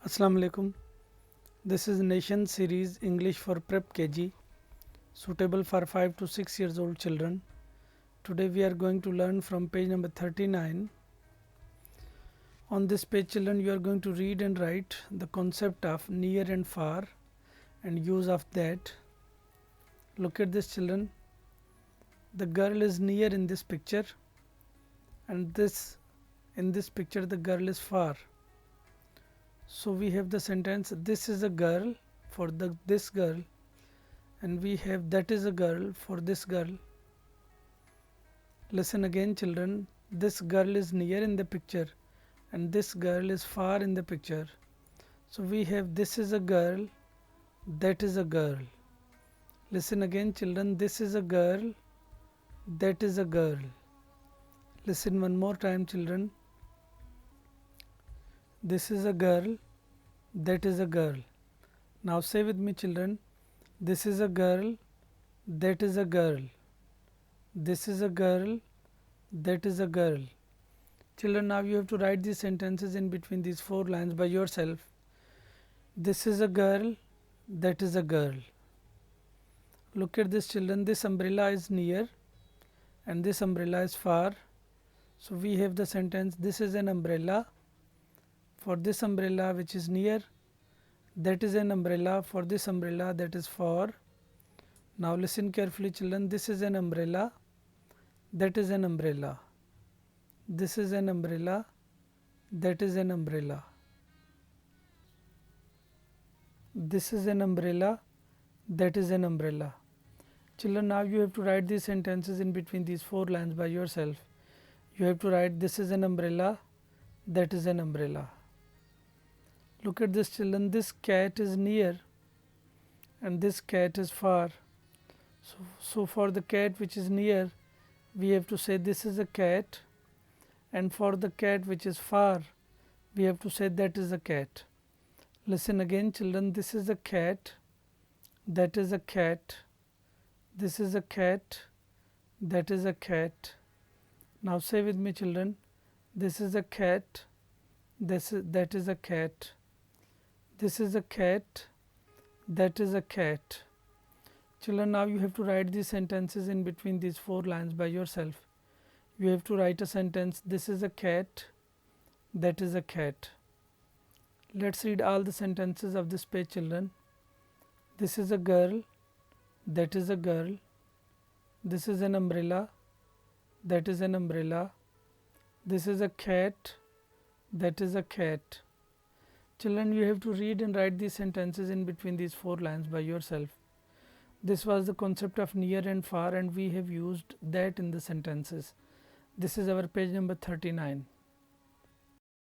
Assalamu alaikum. This is Nation series English for Prep KG, suitable for 5 to 6 years old children. Today we are going to learn from page number 39. On this page, children, you are going to read and write the concept of near and far and use of that. Look at this, children. The girl is near in this picture, and in this picture the girl is far. So we have the sentence this is a girl for this girl, and we have that is a girl for this girl. Listen again, children. This girl is near in the picture and this girl is far in the picture. So we have this is a girl, that is a girl. Listen again, children. This is a girl, that is a girl. Listen one more time, children. This is a girl, that is a girl. Now say with me, children. This is a girl, that is a girl. This is a girl, that is a girl. Children, now you have to write these sentences in between these 4 lines by yourself. This is a girl, that is a girl. Look at this, children. This umbrella is near and this umbrella is far. So we have the sentence this is an umbrella for this umbrella which is near, that is an umbrella for this umbrella that is far. Now listen carefully, children. This is an umbrella, that is an umbrella. This is an umbrella, that is an umbrella. This is an umbrella, that is an umbrella. Children, now you have to write these sentences in between these 4 lines by yourself. You have to write this is an umbrella, that is an umbrella. Look at this, children. This cat is near and this cat is far. So for the cat which is near, we have to say this is a cat, and for the cat which is far, we have to say that is a cat. Listen again, children. This is a cat, that is a cat. This is a cat, that is a cat. Now say with me, children. This is a cat, that is a cat. This is a cat, that is a cat. Children, now you have to write these sentences in between these 4 lines by yourself. You have to write a sentence this is a cat, that is a cat. Let's read all the sentences of this page, children. This is a girl, that is a girl. This is an umbrella, that is an umbrella. This is a cat, that is a cat. Children, you have to read and write these sentences in between these 4 lines by yourself. This was the concept of near and far, and we have used that in the sentences. This is our page number 39.